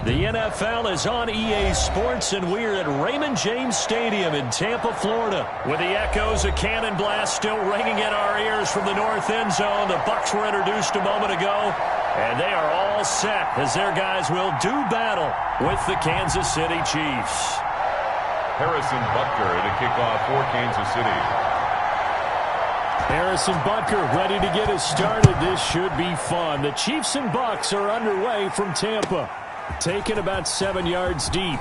The NFL is on EA Sports, and we're at Raymond James Stadium in Tampa, Florida. With the echoes of cannon blast still ringing in our ears from the north end zone, the Bucs were introduced a moment ago, and they are all set as their guys will do battle with the Kansas City Chiefs. Harrison Butker to kick off for Kansas City. Harrison Butker ready to get us started. This should be fun. The Chiefs and Bucs are underway from Tampa. Taken about 7 yards deep.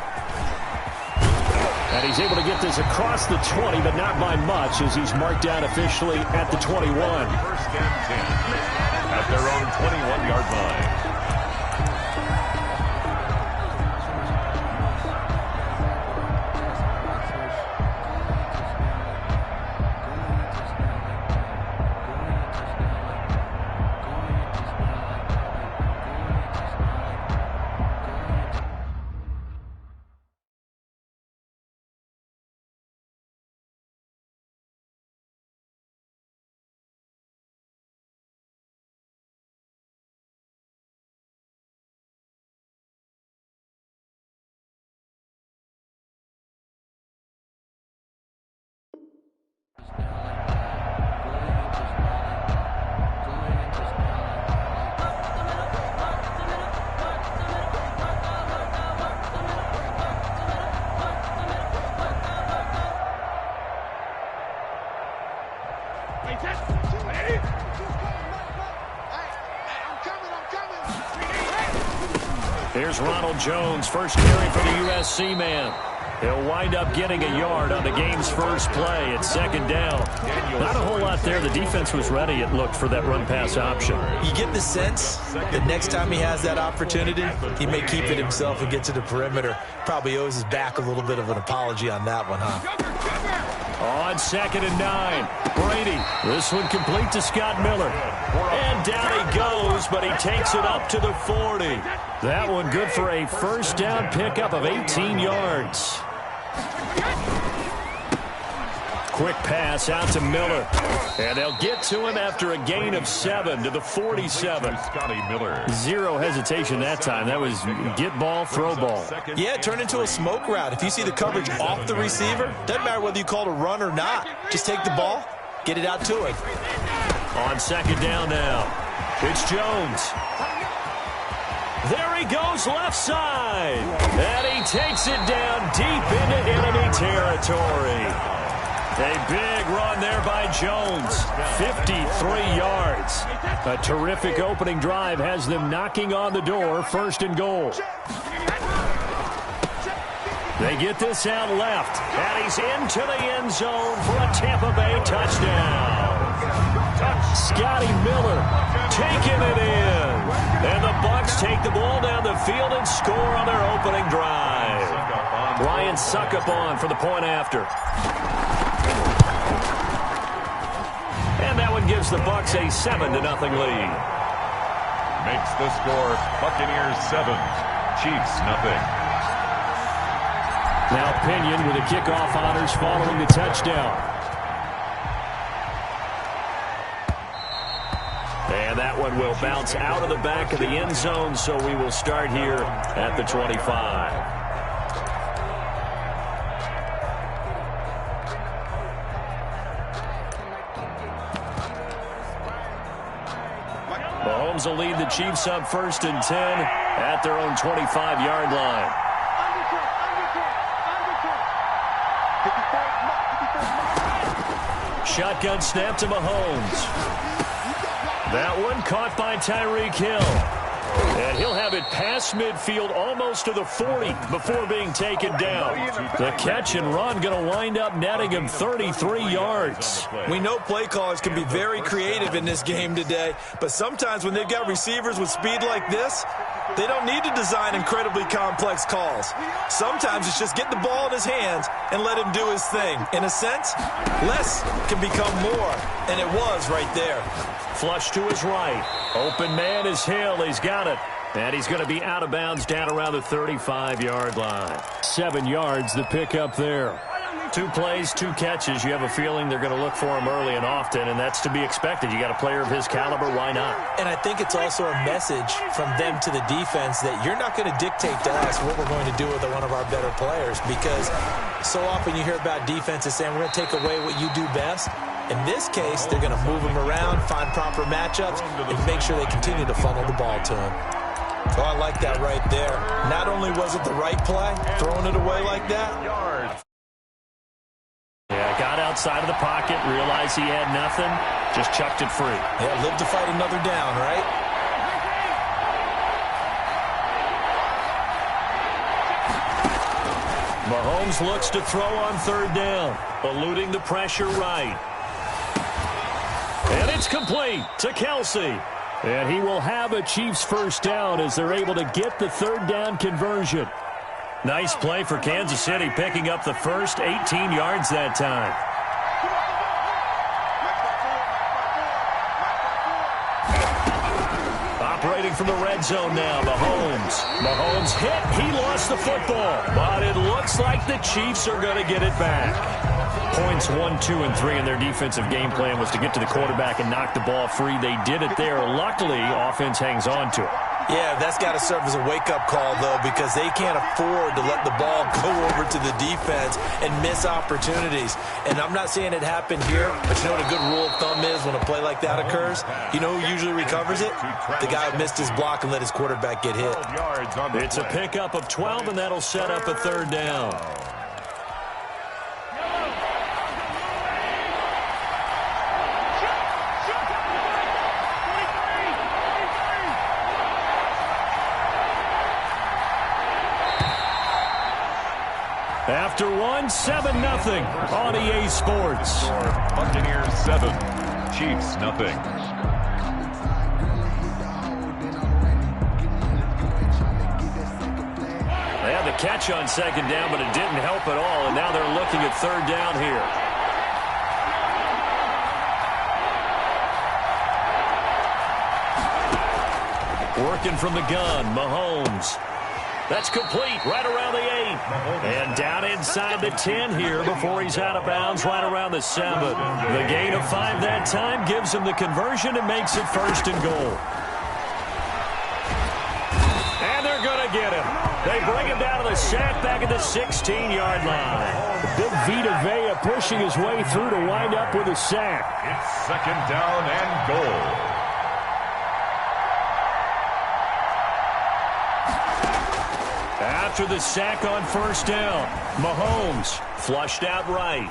And he's able to get this across the 20, but not by much, as he's marked down officially at the 21. First and 10 at their own 21-yard line. Here's Ronald Jones, first carry for the USC man. He'll wind up getting a yard on the game's first play. It's second down. Not a whole lot there. The defense was ready, it looked, for that run-pass option. You get the sense that next time he has that opportunity, he may keep it himself and get to the perimeter. Probably owes his back a little bit of an apology on that one, huh? On second and 9, Brady. This one complete to Scott Miller. And down he goes, but he takes it up to the 40. That one good for a first down pickup of 18 yards. Quick pass out to Miller. And they'll get to him after a gain of 7 to the 47. Scotty Miller. Zero hesitation that time. That was get ball, throw ball. Yeah, it turned into a smoke route. If you see the coverage off the receiver, doesn't matter whether you call it a run or not. Just take the ball, get it out to him. On second down now, it's Jones. There he goes left side. And he takes it down deep into enemy territory. A big run there by Jones. 53 yards. A terrific opening drive has them knocking on the door. First and goal. They get this out left. And he's into the end zone for a Tampa Bay touchdown. Scotty Miller taking it in. And the Bucs take the ball down the field and score on their opening drive. Ryan Suckup on for the point after. And that one gives the Bucs a 7-0 lead. Makes the score Buccaneers 7, Chiefs 0. Now Pinion with the kickoff honors following the touchdown. And that one will bounce out of the back of the end zone, so we will start here at the 25. Mahomes will lead the Chiefs up first and 10 at their own 25-yard line. Shotgun snap to Mahomes. That one caught by Tyreek Hill. And he'll have it past midfield almost to the 40 before being taken down. The catch and run going to wind up netting him 33 yards. We know play callers can be very creative in this game today, but sometimes when they've got receivers with speed like this, they don't need to design incredibly complex calls. Sometimes it's just get the ball in his hands and let him do his thing. In a sense, less can become more, and it was right there. Flush to his right. Open man is Hill. He's got it. And he's going to be out of bounds down around the 35-yard line. 7 yards the pickup there. 2 plays, 2 catches. You have a feeling they're going to look for him early and often, and that's to be expected. You got a player of his caliber, why not? And I think it's also a message from them to the defense that you're not going to dictate to us what we're going to do with one of our better players, because so often you hear about defenses saying we're going to take away what you do best. In this case, they're going to move him around, find proper matchups, and make sure they continue to funnel the ball to him. Oh, I like that right there. Not only was it the right play, throwing it away like that. Yeah, got outside of the pocket, realized he had nothing, just chucked it free. Yeah, live to fight another down, right? Mahomes looks to throw on 3rd down, eluding the pressure right. And it's complete to Kelsey. And he will have a Chiefs 1st down as they're able to get the 3rd down conversion. Nice play for Kansas City, picking up the first 18 yards that time. Operating from the red zone now, Mahomes. Mahomes hit, he lost the football, but it looks like the Chiefs are going to get it back. Points 1, 2, and 3 in their defensive game plan was to get to the quarterback and knock the ball free. They did it there. Luckily, offense hangs on to it. Yeah, that's got to serve as a wake-up call, though, because they can't afford to let the ball go over to the defense and miss opportunities. And I'm not saying it happened here, but you know what a good rule of thumb is when a play like that occurs? You know who usually recovers it? The guy who missed his block and let his quarterback get hit. It's a pickup of 12, and that'll set up a 3rd down. After 1, 7-0 on EA Sports. Buccaneers 7, Chiefs nothing. They had the catch on 2nd down, but it didn't help at all, and now they're looking at 3rd down here. Working from the gun, Mahomes. That's complete right around the 8. And down inside the 10 here before he's out of bounds right around the 7. The gain of 5 that time gives him the conversion and makes it 1st and goal. And they're going to get him. They bring him down to the sack back at the 16-yard line. Big Vita Vea pushing his way through to wind up with a sack. It's 2nd down and goal. After the sack on 1st down, Mahomes flushed out right.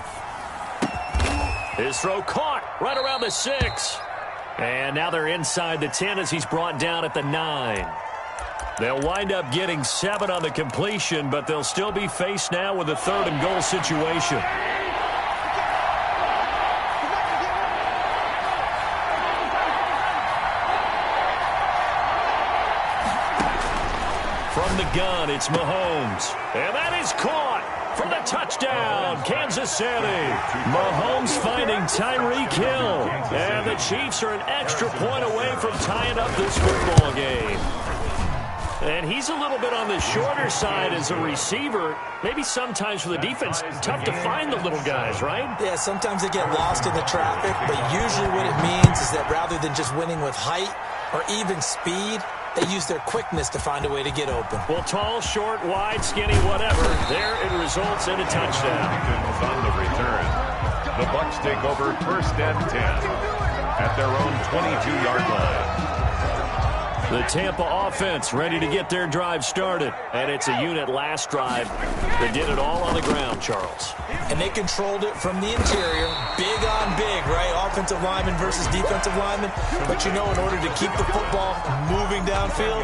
His throw caught right around the 6. And now they're inside the 10 as he's brought down at the 9. They'll wind up getting 7 on the completion, but they'll still be faced now with a 3rd and goal situation. From the gun, it's Mahomes. And that is caught for the touchdown, Kansas City. Mahomes finding Tyreek Hill. And the Chiefs are an extra point away from tying up this football game. And he's a little bit on the shorter side as a receiver. Maybe sometimes for the defense, tough to find the little guys, right? Yeah, sometimes they get lost in the traffic, but usually what it means is that rather than just winning with height or even speed, they use their quickness to find a way to get open. Well, tall, short, wide, skinny, whatever. There it results in a touchdown. On the return, the Bucs take over 1st and 10 at their own 22-yard line. The Tampa offense ready to get their drive started. And it's a unit last drive that did it all on the ground, Charles. And they controlled it from the interior. Big on big, right? Offensive lineman versus defensive lineman. But you know, in order to keep the football moving downfield,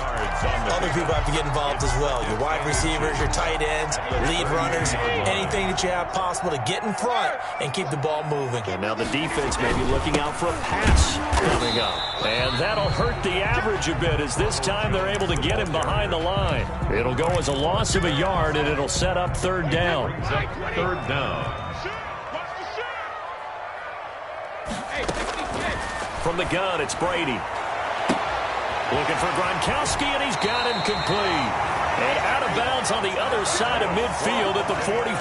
other people have to get involved as well. Your wide receivers, your tight ends, lead runners, anything that you have possible to get in front and keep the ball moving. And now the defense may be looking out for a pass coming up. And that'll hurt the average a bit as this time they're able to get him behind the line. It'll go as a loss of a yard, and it'll set up 3rd down. 3rd down. From the gun, it's Brady. Looking for Gronkowski, and he's got him complete. And out of bounds on the other near side of midfield at the 45.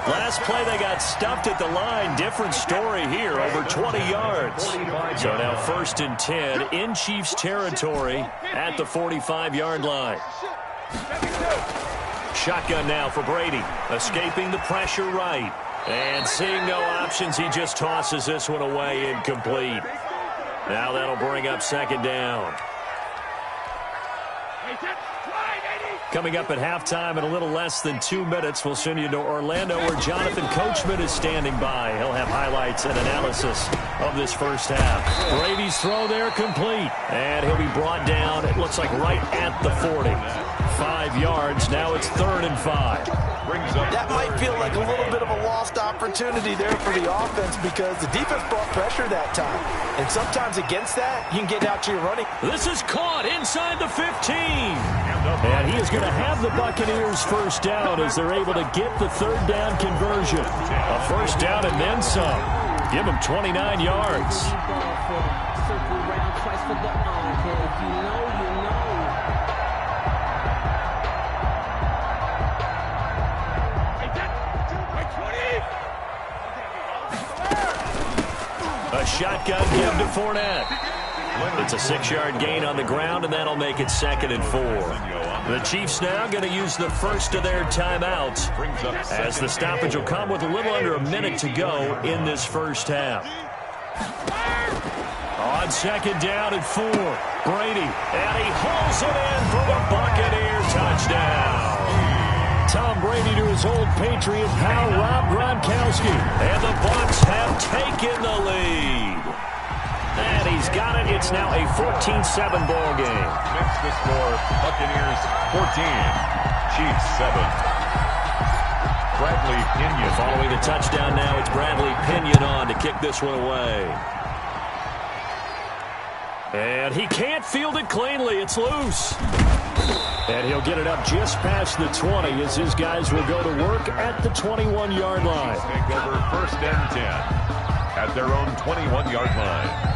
Last play they got stuffed at the line. Different story here, over 20 yards. So now 1st and 10 in Chiefs territory at the 45-yard line. Shotgun now for Brady. Escaping the pressure right. And seeing no options, he just tosses this one away incomplete. Now that'll bring up 2nd down. Coming up at halftime in a little less than 2 minutes, we'll send you to Orlando where Jonathan Coachman is standing by. He'll have highlights and analysis of this first half. Brady's throw there complete. And he'll be brought down, it looks like right at the 40. 5 yards, now it's 3rd and 5. That might feel like a little bit of a lost opportunity there for the offense because the defense brought pressure that time. And sometimes against that, you can get out to your running. This is caught inside the 15. And he is going to have the Buccaneers first down as they're able to get the 3rd down conversion. A first down and then some. Give him 29 yards. A shotgun give to Fournette. It's a 6-yard gain on the ground, and that'll make it 2nd and 4. The Chiefs now going to use the first of their timeouts as the stoppage will come with a little under a minute to go in this first half. On 2nd down and 4, Brady, and he hauls it in for the Buccaneer touchdown. Tom Brady to his old Patriot pal Rob Gronkowski, and the Bucs have taken the lead. And he's got it. It's now a 14-7 ball game. Next to score, Buccaneers 14, Chiefs 7. Bradley Pinion. Following the touchdown now, it's Bradley Pinion on to kick this one away. And he can't field it cleanly. It's loose. And he'll get it up just past the 20 as his guys will go to work at the 21-yard line. Take over 1st and 10 at their own 21-yard line.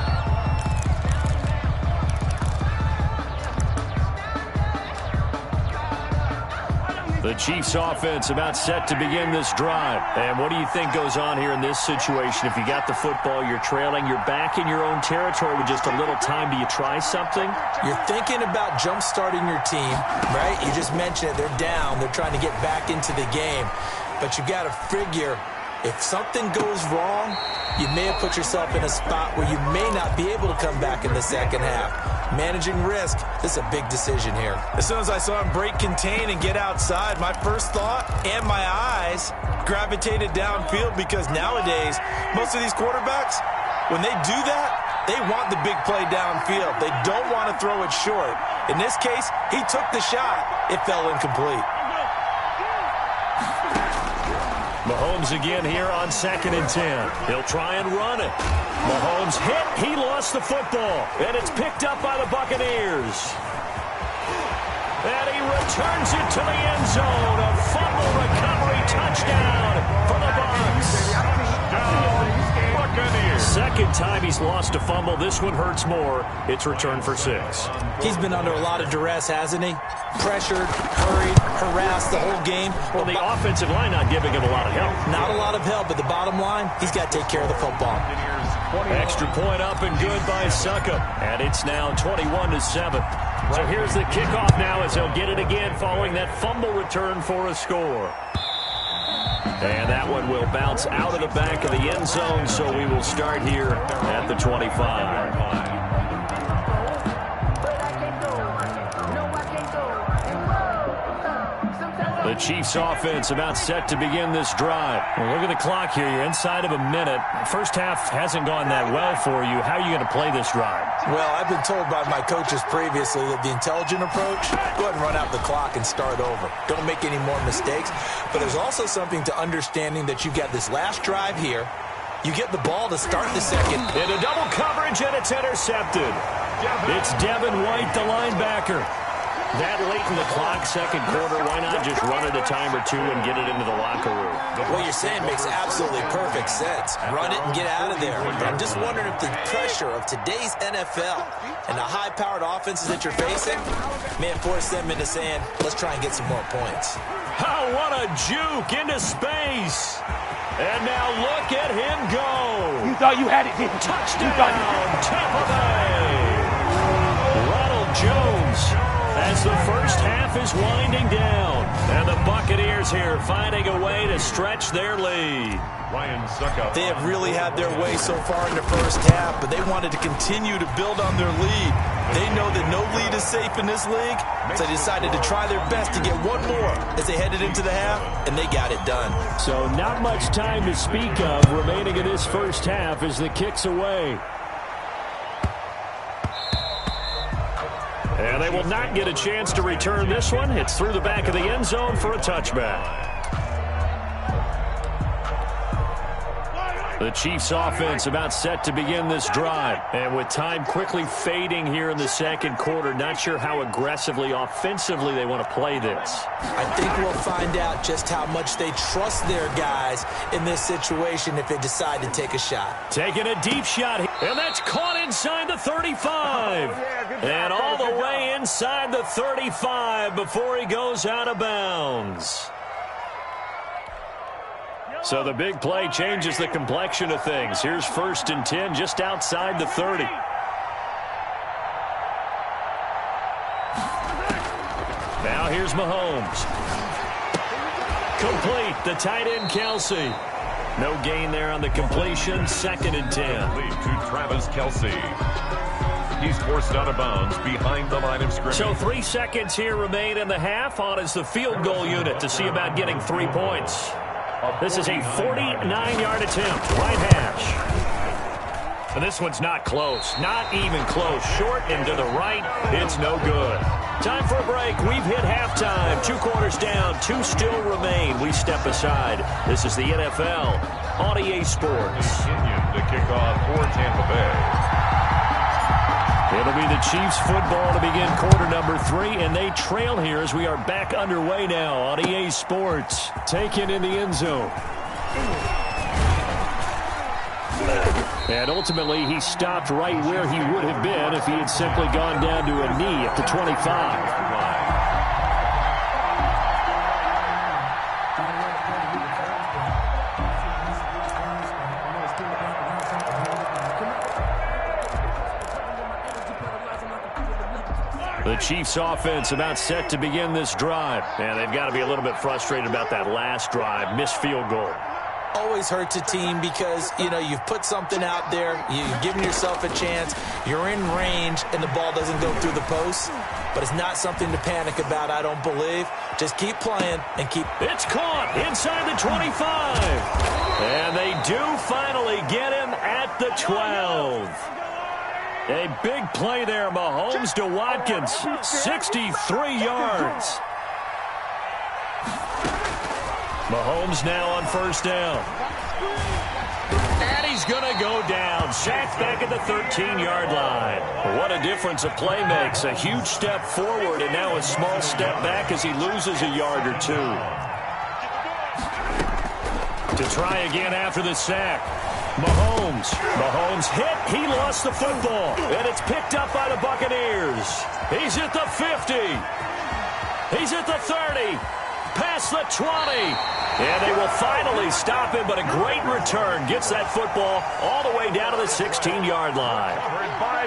The Chiefs offense about set to begin this drive. And what do you think goes on here in this situation? If you got the football, you're trailing, you're back in your own territory with just a little time. Do you try something? You're thinking about jump-starting your team, right? You just mentioned it. They're down. They're trying to get back into the game. But you got to figure if something goes wrong, you may have put yourself in a spot where you may not be able to come back in the second half. Managing risk, this is a big decision here. As soon as I saw him break contain and get outside, my first thought and my eyes gravitated downfield because nowadays, most of these quarterbacks, when they do that, they want the big play downfield. They don't want to throw it short. In this case, he took the shot. It fell incomplete. Mahomes again here on 2nd and 10. He'll try and run it. Mahomes hit. He lost the football. And it's picked up by the Buccaneers. And he returns it to the end zone. A fumble recovery touchdown for the Bucs. Second time he's lost a fumble. This one hurts more. It's returned for 6. He's been under a lot of duress, hasn't he? Pressured, hurried, harassed the whole game. Well, the offensive line not giving him a lot of help. Not a lot of help, but the bottom line, he's got to take care of the football. Extra point up and good by Succop. And it's now 21-7. So here's the kickoff now as they'll get it again following that fumble return for a score. And that one will bounce out of the back of the end zone, so we will start here at the 25. The Chiefs offense about set to begin this drive. Well, look at the clock here. You're inside of a minute. First half hasn't gone that well for you. How are you going to play this drive? Well, I've been told by my coaches previously that the intelligent approach, go ahead and run out the clock and start over. Don't make any more mistakes. But there's also something to understanding that you got this last drive here. You get the ball to start the second. Into double coverage, and it's intercepted. It's Devin White, the linebacker. That late in the clock, second quarter, why not just run it a time or two and get it into the locker room? What you're saying makes absolutely perfect sense. Run it and get out of there. But I'm just wondering if the pressure of today's NFL and the high-powered offenses that you're facing may force them into saying, let's try and get some more points. Oh, what a juke into space. And now look at him go. You thought you had it, didn't you? Touchdown, Tampa Bay. Ronald Jones as the first half is winding down. And the Buccaneers here finding a way to stretch their lead. Ryan Suckup. They have really had their way so far in the first half, but they wanted to continue to build on their lead. They know that no lead is safe in this league, so they decided to try their best to get one more as they headed into the half, and they got it done. So not much time to speak of remaining in this first half as the kick's away. And they will not get a chance to return this one. It's through the back of the end zone for a touchback. The Chiefs offense about set to begin this drive. And with time quickly fading here in the second quarter, not sure how aggressively, offensively they want to play this. I think we'll find out just how much they trust their guys in this situation if they decide to take a shot. Taking a deep shot, and that's caught inside the 35. And all the way inside the 35 before he goes out of bounds. So the big play changes the complexion of things. Here's 1st and 10 just outside the 30. Now here's Mahomes. Complete, the tight end Kelsey. No gain there on the completion, 2nd and 10. Lead to Travis Kelce. He's forced out of bounds behind the line of scrimmage. So 3 seconds here remain in the half. On is the field goal unit to see about getting 3 points. This is a 49-yard attempt, right hash. And this one's not close, not even close. Short and to the right, it's no good. Time for a break. We've hit halftime. 2 quarters down, 2 still remain. We step aside. This is the NFL on EA Sports. To kick off for Tampa Bay. It'll be the Chiefs football to begin quarter number 3, and they trail here as we are back underway now on EA Sports. Taken in the end zone. And ultimately, he stopped right where he would have been if he had simply gone down to a knee at the 25. The Chiefs offense about set to begin this drive. And they've got to be a little bit frustrated about that last drive. Missed field goal. Always hurts a team because, you know, you've put something out there. You've given yourself a chance. You're in range, and the ball doesn't go through the post. But it's not something to panic about, I don't believe. Just keep playing and keep... It's caught inside the 25. And they do finally get him at the 12. A big play there, Mahomes to Watkins, 63 yards. Mahomes now on 1st down. And he's going to go down, sacked back at the 13-yard line. What a difference a play makes. A huge step forward and now a small step back as he loses a yard or 2. To try again after the sack. Mahomes hit. He lost the football. And it's picked up by the Buccaneers. He's at the 50. He's at the 30. Past the 20. And they will finally stop him, but a great return. Gets that football all the way down to the 16-yard line.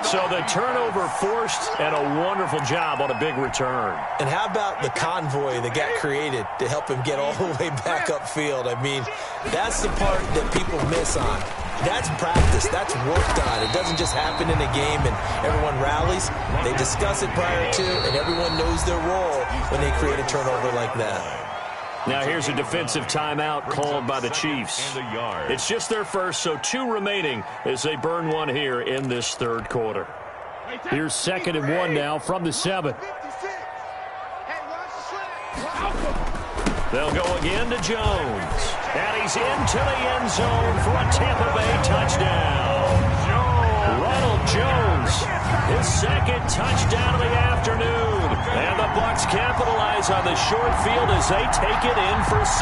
So the turnover forced and a wonderful job on a big return. And how about the convoy that got created to help him get all the way back upfield? I mean, that's the part that people miss on. That's practice. That's worked on. It doesn't just happen in a game and everyone rallies. They discuss it prior to, and everyone knows their role when they create a turnover like that. Now here's a defensive timeout called by the Chiefs. It's just their first, so 2 remaining as they burn one here in this 3rd quarter. Here's 2nd and 1 now from the 7. They'll go again to Jones. And he's into the end zone for a Tampa Bay touchdown. Ronald Jones, his 2nd touchdown of the afternoon. And the goes on the short field as they take it in for 6.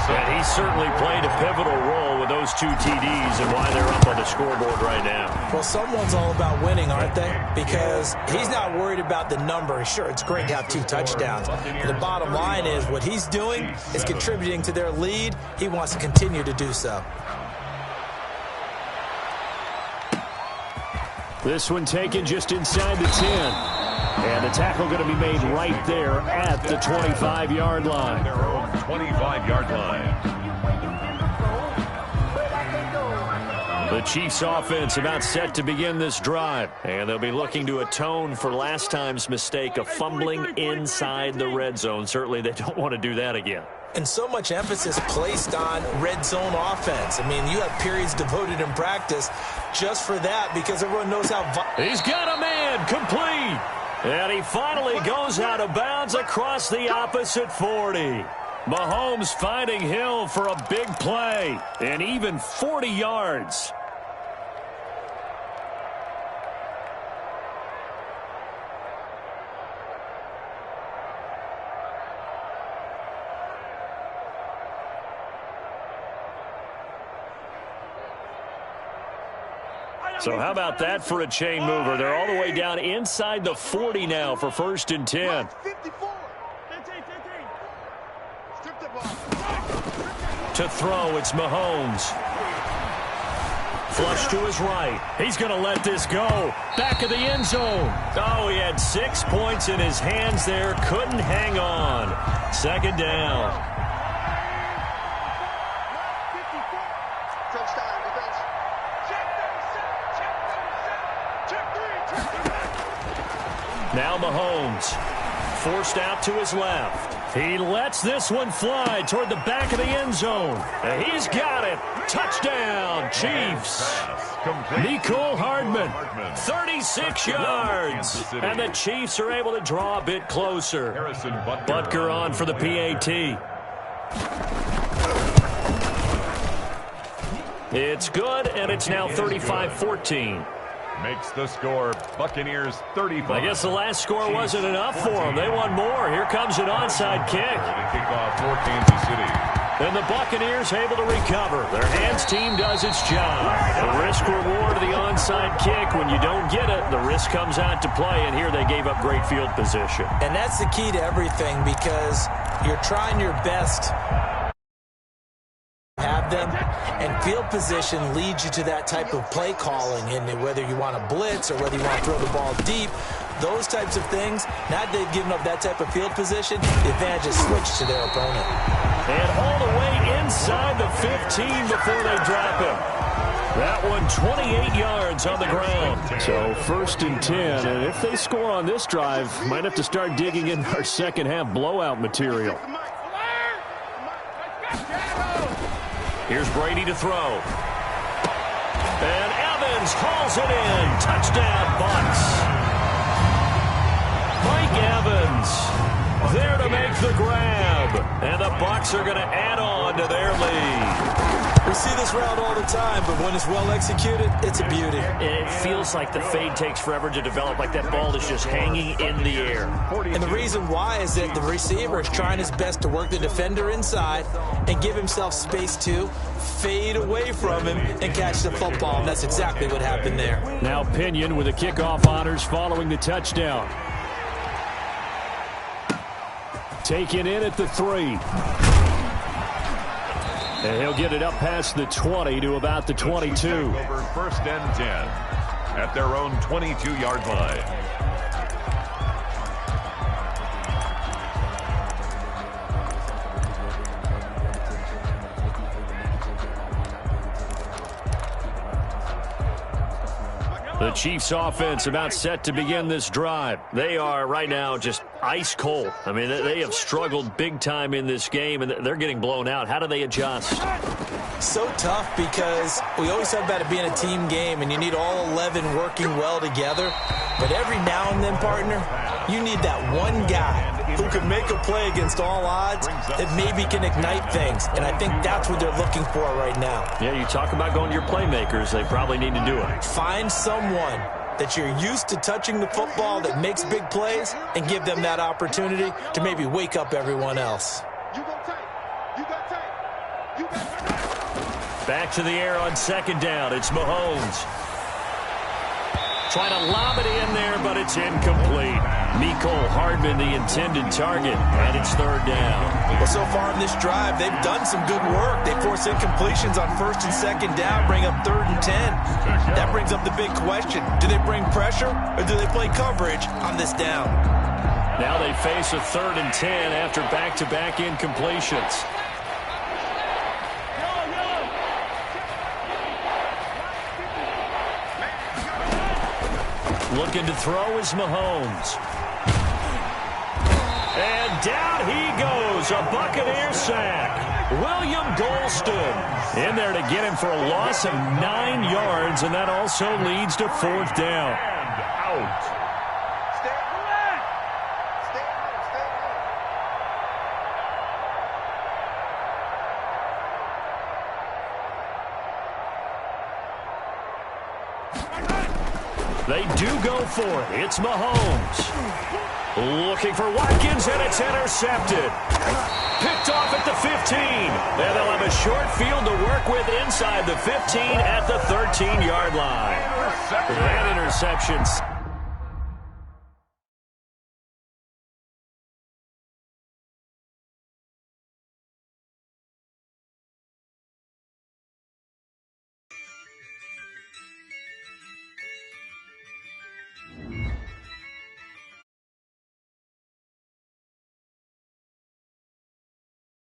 And he certainly played a pivotal role with those 2 TDs and why they're up on the scoreboard right now. Well, someone's all about winning, aren't they? Because he's not worried about the number. Sure, it's great to have 2 touchdowns. But the bottom line is what he's doing is contributing to their lead. He wants to continue to do so. This one taken just inside the 10. And the tackle going to be made right there at the 25-yard line. Their own 25-yard line. The Chiefs offense about set to begin this drive. And they'll be looking to atone for last time's mistake of fumbling inside the red zone. Certainly they don't want to do that again. And so much emphasis placed on red zone offense. I mean, you have periods devoted in practice just for that because everyone knows how... He's got a man complete. And he finally goes out of bounds across the opposite 40. Mahomes finding Hill for a big play. And even 40 yards. So how about that for a chain mover? They're all the way down inside the 40 now for 1st and 10. To throw, it's Mahomes. Flush to his right. He's going to let this go. Back of the end zone. Oh, he had 6 points in his hands there. Couldn't hang on. 2nd down. Now Mahomes, forced out to his left. He lets this one fly toward the back of the end zone. And he's got it. Touchdown, Chiefs. Nicole Hardman, 36 yards. And the Chiefs are able to draw a bit closer. Butker on for the PAT. It's good, and it's now 35-14. Makes the score Buccaneers 35. I guess the last score wasn't enough for them. They want more. Here comes an onside kick. To kick off for Kansas City. And the Buccaneers able to recover. Their hands team does its job. The risk reward of the onside kick. When you don't get it, the risk comes out to play. And here they gave up great field position. And that's the key to everything because you're trying your best have them, and field position leads you to that type of play calling, and whether you want to blitz or whether you want to throw the ball deep, those types of things, now that they've given up that type of field position, the advantage is switched to their opponent. And all the way inside the 15 before they drop him. That one 28 yards on the ground. So 1st and 10, and if they score on this drive, might have to start digging in our second half blowout material. Here's Brady to throw. And Evans hauls it in. Touchdown, Bucs. Mike Evans there to make the grab. And the Bucs are going to add on to their lead. We see this route all the time, but when it's well executed, it's a beauty. It feels like the fade takes forever to develop, like that ball is just hanging in the air. And the reason why is that the receiver is trying his best to work the defender inside and give himself space to fade away from him and catch the football, and that's exactly what happened there. Now Pinion with the kickoff honors following the touchdown. Taken in at the 3. And he'll get it up past the 20 to about the 22. Over 1st and 10 at their own 22-yard line. The Chiefs offense about set to begin this drive. They are right now just ice cold. I mean, they have struggled big time in this game, and they're getting blown out. How do they adjust? So tough because we always talk about it being a team game, and you need all 11 working well together. But every now and then, partner, you need that one guy who can make a play against all odds that maybe can ignite things. And I think that's what they're looking for right now. Yeah, you talk about going to your playmakers. They probably need to do it. Find someone that you're used to touching the football that makes big plays and give them that opportunity to maybe wake up everyone else. Back to the air on second down. It's Mahomes. Trying to lob it in there, but it's incomplete. Mecole Hardman, the intended target, and it's third down. Well, so far in this drive, they've done some good work. They force incompletions on first and second down, bring up 3rd and 10. That brings up the big question. Do they bring pressure, or do they play coverage on this down? Now they face a 3rd and 10 after back-to-back incompletions. Looking to throw is Mahomes. And down he goes, a Buccaneer sack. William Golston in there to get him for a loss of 9 yards, and that also leads to 4th down. And out. They do go for it. It's Mahomes. Looking for Watkins, and it's intercepted. Picked off at the 15. And they'll have a short field to work with inside the 15 at the 13-yard line. That interception's